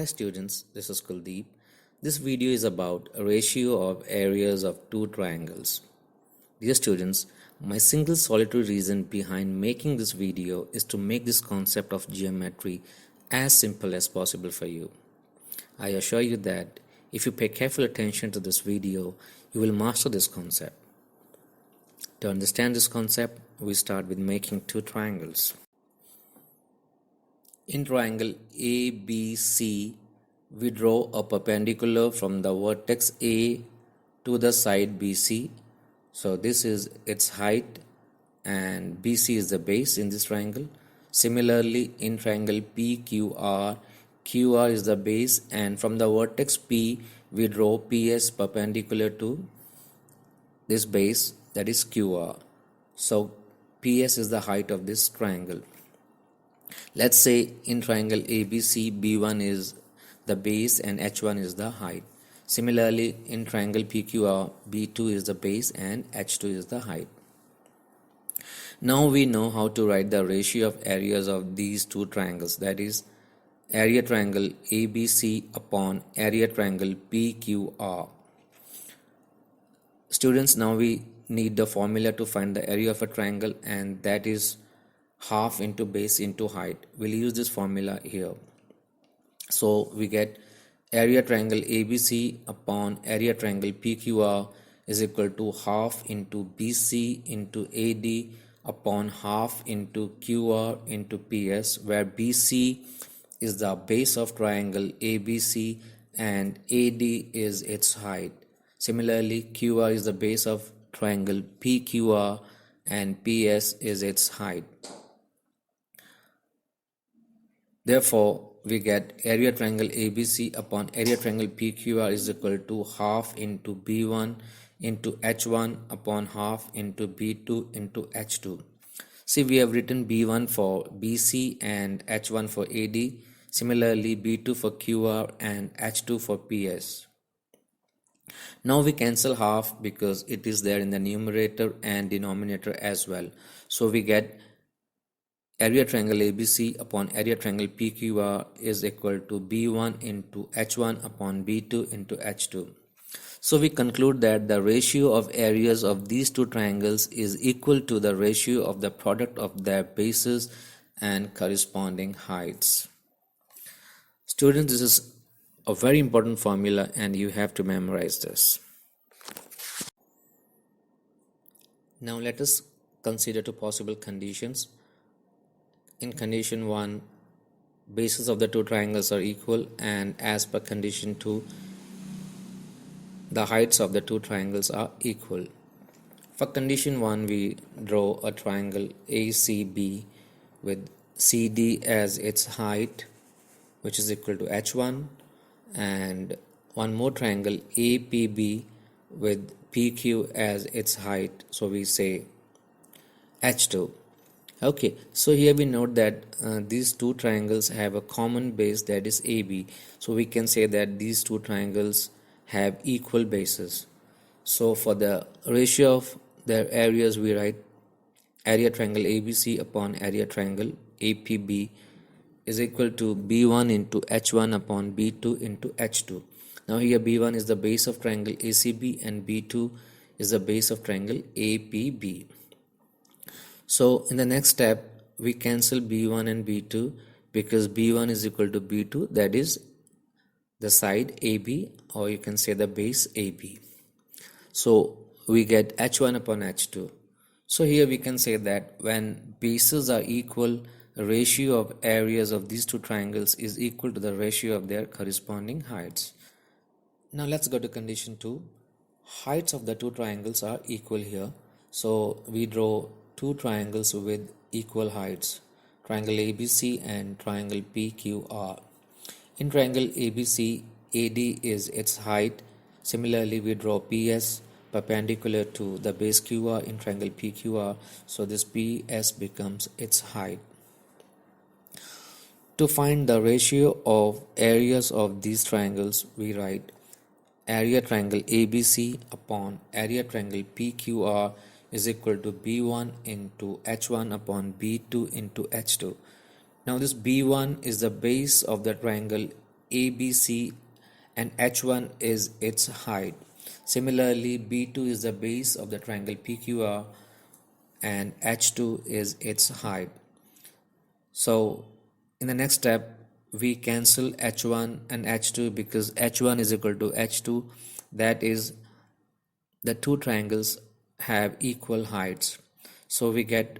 Hi students, this is Kuldeep. This video is about a ratio of areas of two triangles. Dear students, my single solitary reason behind making this video is to make this concept of geometry as simple as possible for you. I assure you that if you pay careful attention to this video, you will master this concept. To understand this concept, we start with making two triangles. In triangle ABC, we draw a perpendicular from the vertex A to the side BC. So this is its height and BC is the base in this triangle. Similarly, in triangle PQR, QR is the base, and from the vertex P, we draw PS perpendicular to this base, that is QR. So PS is the height of this triangle. Let's say in triangle ABC, B1 is the base and H1 is the height. Similarly, in triangle PQR, B2 is the base and H2 is the height. Now we know how to write the ratio of areas of these two triangles, that is area triangle ABC upon area triangle PQR. Students, now we need the formula to find the area of a triangle, and that is half into base into height. We'll use this formula here. So we get area triangle ABC upon area triangle PQR is equal to half into BC into AD upon half into QR into PS, where BC is the base of triangle ABC and AD is its height. Similarly, QR is the base of triangle PQR and PS is its height. Therefore, we get area triangle ABC upon area triangle PQR is equal to half into B1 into H1 upon half into B2 into H2. See, we have written B1 for BC and H1 for AD. Similarly, B2 for QR and H2 for PS. Now we cancel half because it is there in the numerator and denominator as well. So we get area triangle ABC upon area triangle PQR is equal to B1 into H1 upon B2 into H2. So we conclude that the ratio of areas of these two triangles is equal to the ratio of the product of their bases and corresponding heights. Students, this is a very important formula and you have to memorize this. Now let us consider two possible conditions. In condition 1, bases of the two triangles are equal, and as per condition 2, the heights of the two triangles are equal. For condition 1, we draw a triangle ACB with CD as its height, which is equal to H1, and one more triangle APB with PQ as its height, so we say H2. Okay, so here we note that these two triangles have a common base, that is AB. So we can say that these two triangles have equal bases. So for the ratio of their areas, we write area triangle ABC upon area triangle APB is equal to B1 into H1 upon B2 into H2. Now here B1 is the base of triangle ACB and B2 is the base of triangle APB. So in the next step, we cancel B1 and B2 because B1 is equal to B2, that is the side AB, or you can say the base AB. So we get H1 upon H2. So here we can say that when bases are equal, the ratio of areas of these two triangles is equal to the ratio of their corresponding heights. Now let's go to condition 2. Heights of the two triangles are equal here. So we draw two triangles with equal heights, triangle ABC and triangle PQR. In triangle ABC, AD is its height. Similarly, we draw PS perpendicular to the base QR in triangle PQR, so this PS becomes its height. To find the ratio of areas of these triangles, we write area triangle ABC upon area triangle PQR is equal to B1 into H1 upon B2 into H2. Now this B1 is the base of the triangle ABC and H1 is its height. Similarly, B2 is the base of the triangle PQR and H2 is its height. So in the next step, we cancel H1 and H2 because H1 is equal to H2. That is, the two triangles have equal heights. So we get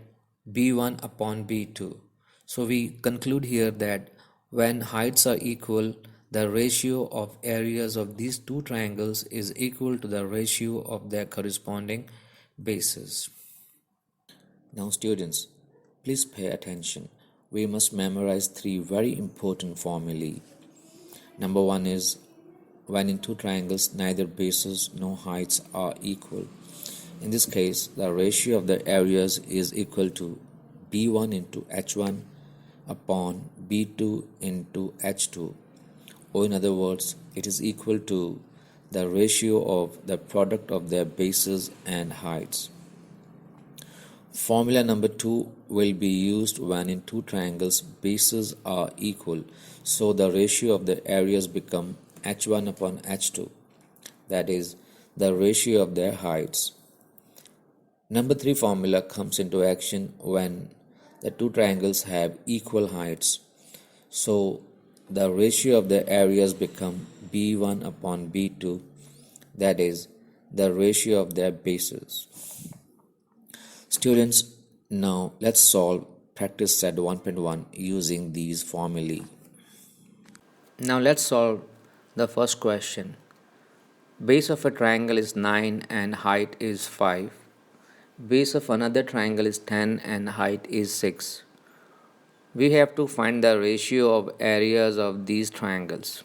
B1 upon B2. So we conclude here that when heights are equal, the ratio of areas of these two triangles is equal to the ratio of their corresponding bases. Now students, please pay attention. We must memorize three very important formulae. Number one is when in two triangles neither bases nor heights are equal. In this case, the ratio of the areas is equal to B1 into H1 upon B2 into H2. Or in other words, it is equal to the ratio of the product of their bases and heights. Formula number 2 will be used when in two triangles bases are equal, so the ratio of the areas become H1 upon H2, that is the ratio of their heights. Number 3 formula comes into action when the two triangles have equal heights, so the ratio of the areas become B1 upon B2, that is the ratio of their bases. Students, now let's solve practice set 1.1 using these formulae. Now let's solve the first question. Base of a triangle is 9 and height is 5. Base of another triangle is 10 and height is 6. We have to find the ratio of areas of these triangles.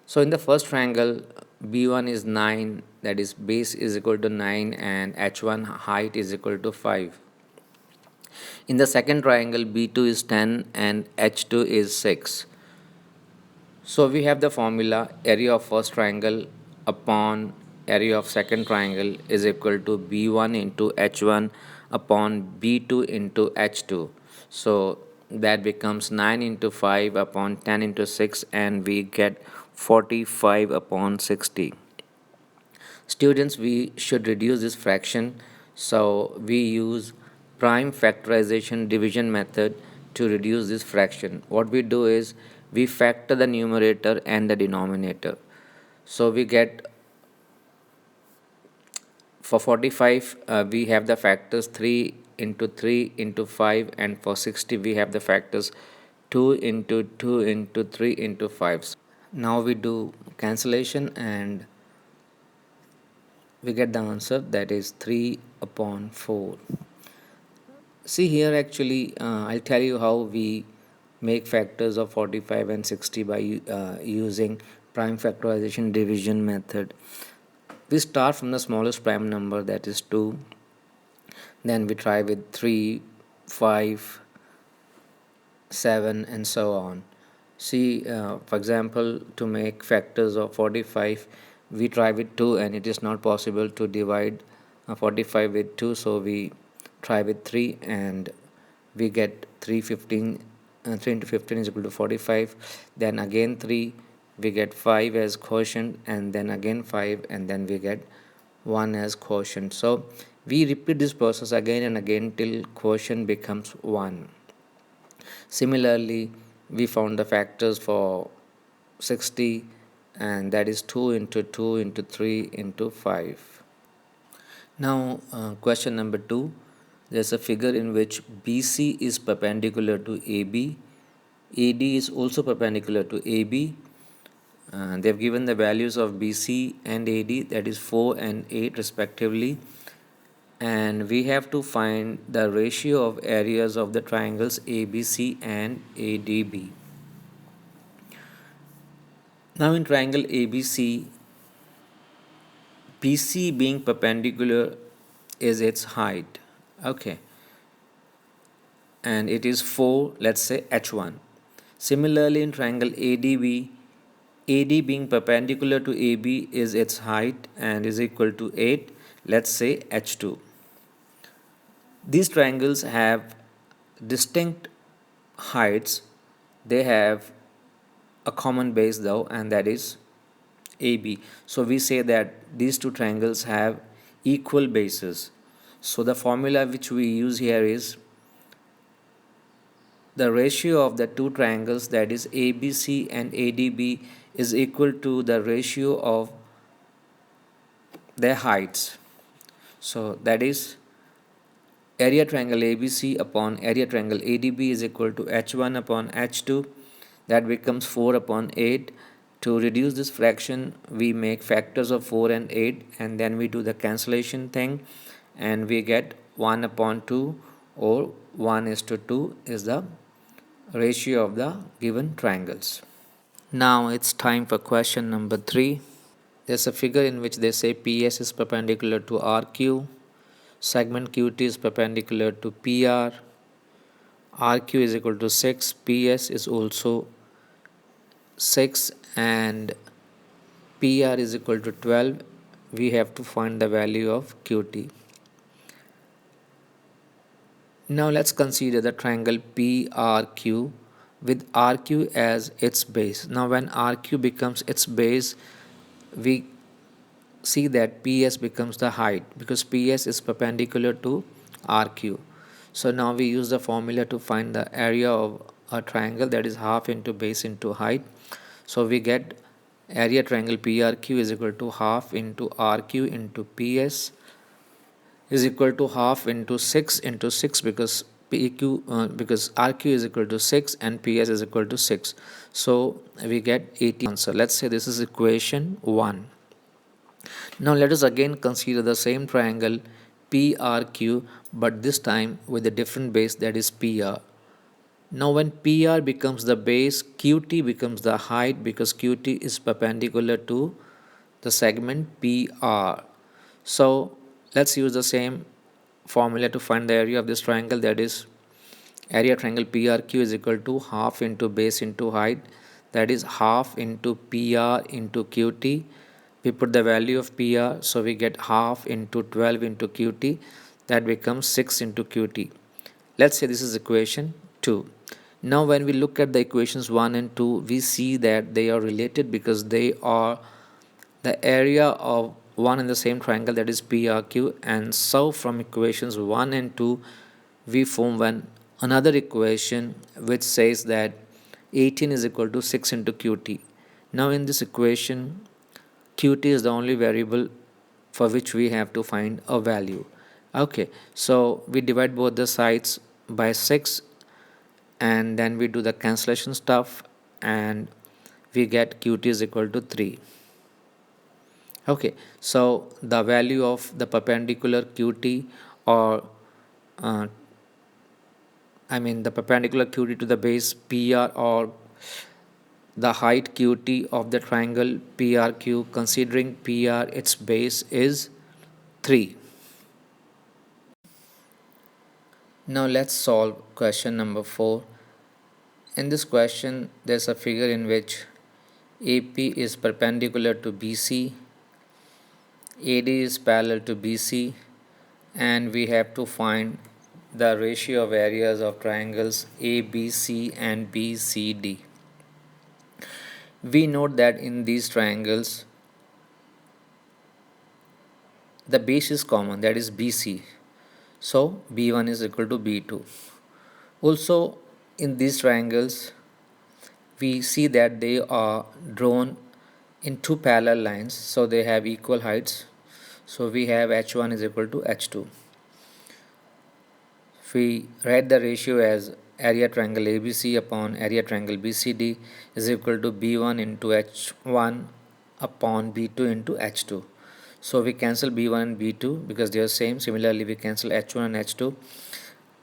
So in the first triangle, B1 is 9, that is base is equal to 9 and H1 height is equal to 5. In the second triangle, B2 is 10 and H2 is 6. So we have the formula area of first triangle upon area of second triangle is equal to B1 into H1 upon B2 into H2. So that becomes 9 into 5 upon 10 into 6 and we get 45 upon 60. Students, we should reduce this fraction, so we use prime factorization division method to reduce this fraction. What we do is we factor the numerator and the denominator. So we get for 45 we have the factors 3 into 3 into 5, and for 60 we have the factors 2 into 2 into 3 into 5. Now we do cancellation and we get the answer, that is 3 upon 4. See here, actually I'll tell you how we make factors of 45 and 60 by using prime factorization division method. We start from the smallest prime number, that is 2. Then we try with 3, 5, 7 and so on. See, for example, to make factors of 45, we try with 2 and it is not possible to divide 45 with 2, so we try with 3 and we get 3 into 15 is equal to 45. Then again 3, we get 5 as quotient, and then again 5, and then we get 1 as quotient. So we repeat this process again and again till quotient becomes 1. Similarly, we found the factors for 60, and that is 2 into 2 into 3 into 5. Now question number 2, there's a figure in which BC is perpendicular to AB, AD is also perpendicular to AB. They've given the values of BC and AD, that is 4 and 8 respectively, and we have to find the ratio of areas of the triangles ABC and ADB. Now in triangle ABC, BC being perpendicular is its height, okay, and it is 4, let's say H1. Similarly in triangle ADB, AD being perpendicular to AB is its height and is equal to 8, let's say H2. These triangles have distinct heights. They have a common base though, and that is AB. So we say that these two triangles have equal bases. So the formula which we use here is the ratio of the two triangles, that is ABC and ADB, is equal to the ratio of their heights. So that is area triangle ABC upon area triangle ADB is equal to H1 upon H2. That becomes 4 upon 8. To reduce this fraction, we make factors of 4 and 8, and then we do the cancellation thing, and we get 1 upon 2, or 1 is to 2 is the ratio of the given triangles. Now it's time for question number 3. There's a figure in which they say PS is perpendicular to RQ, segment QT is perpendicular to PR, RQ is equal to 6, PS is also 6, and PR is equal to 12. We have to find the value of QT. Now let's consider the triangle PRQ with RQ as its base. Now when RQ becomes its base, we see that PS becomes the height, because PS is perpendicular to RQ. So now we use the formula to find the area of a triangle, that is half into base into height. So we get area triangle PRQ is equal to half into RQ into PS is equal to half into 6 into 6, because because RQ is equal to 6 and PS is equal to 6. So we get 18 answer. Let's say this is equation 1. Now let us again consider the same triangle PRQ, but this time with a different base, that is PR. Now when PR becomes the base, QT becomes the height, because QT is perpendicular to the segment PR. So let's use the same formula to find the area of this triangle, that is area triangle PRQ is equal to half into base into height, that is half into PR into QT. We put the value of PR, so we get half into 12 into QT, that becomes 6 into QT. Let's say this is equation 2. Now when we look at the equations 1 and 2, we see that they are related because they are the area of one and the same triangle, that is PRQ. And so from equations 1 and 2, we form another equation which says that 18 is equal to 6 into QT. Now in this equation, QT is the only variable for which we have to find a value. Okay, so we divide both the sides by 6, and then we do the cancellation stuff, and we get QT is equal to 3. Okay, so the value of the perpendicular QT, or uh, the perpendicular QT to the base PR, or the height QT of the triangle PRQ, considering PR its base, is 3. Now let's solve question number 4. In this question, there's a figure in which AP is perpendicular to BC, AD is parallel to BC, and we have to find the ratio of areas of triangles ABC and BCD. We note that in these triangles, the base is common, that is BC. So B1 is equal to B2. Also, in these triangles, we see that they are drawn in two parallel lines, so they have equal heights. So we have H1 is equal to H2. If we write the ratio as area triangle ABC upon area triangle BCD is equal to B1 into H1 upon B2 into H2. So we cancel B1 and B2 because they are same. Similarly, we cancel H1 and H2,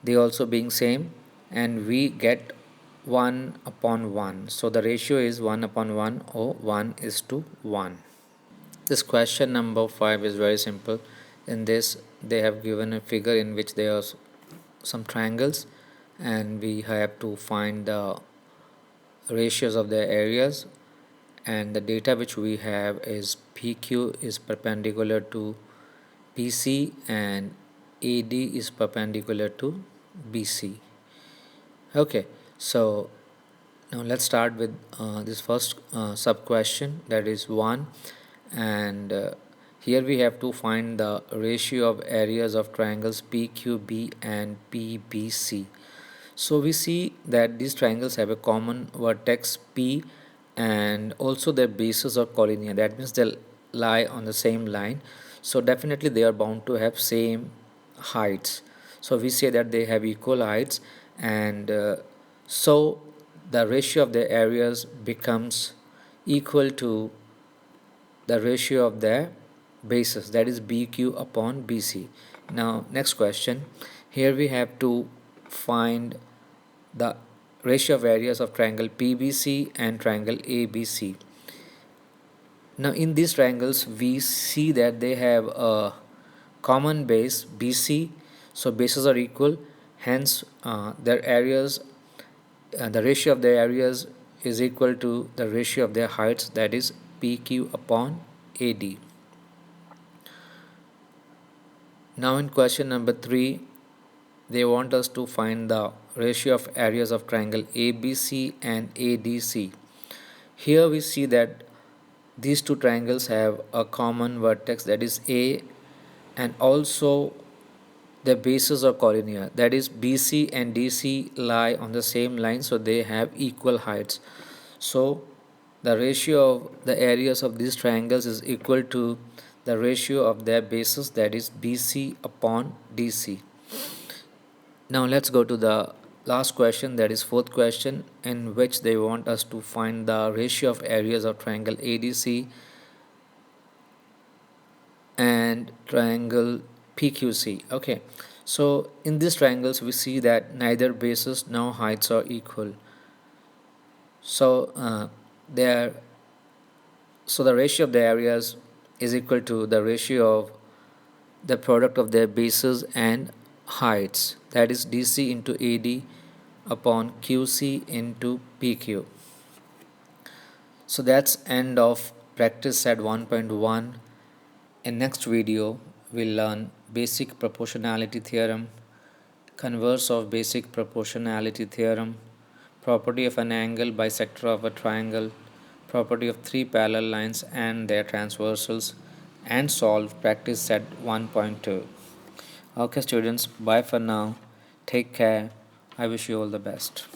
they also being same, and we get 1 upon 1. So the ratio is 1 upon 1, or 1 is to 1. This question number 5 is very simple. In this, they have given a figure in which there are some triangles, and we have to find the ratios of their areas, and the data which we have is PQ is perpendicular to PC and AD is perpendicular to BC. Okay, so Now let's start with this first sub question, that is 1, and here we have to find the ratio of areas of triangles PQB and PBC. So we see that these triangles have a common vertex P, and also their bases are collinear. That means they lie on the same line. So definitely they are bound to have same heights. So we say that they have equal heights, and so the ratio of their areas becomes equal to the ratio of their bases, that is BQ upon BC. Now next question, here we have to find the ratio of areas of triangle PBC and triangle ABC. Now in these triangles we see that they have a common base BC, so bases are equal, hence their areas, the ratio of their areas is equal to the ratio of their heights, that is PQ upon AD. Now in question number 3, they want us to find the ratio of areas of triangle ABC and ADC. Here we see that these two triangles have a common vertex, that is A, and also their bases are collinear, that is BC and DC lie on the same line, so they have equal heights. So the ratio of the areas of these triangles is equal to the ratio of their bases, that is BC upon DC. Now let's go to the last question, that is fourth question, in which they want us to find the ratio of areas of triangle ADC and triangle PQC. Okay, so in these triangles we see that neither bases nor heights are equal. So the ratio of the areas is equal to the ratio of the product of their bases and heights, that is DC into AD upon QC into PQ. So that's end of practice set 1.1. In next video we'll learn basic proportionality theorem, converse of basic proportionality theorem, property of an angle bisector of a triangle, property of three parallel lines and their transversals, and solve practice set 1.2. Okay students, bye for now. Take care. I wish you all the best.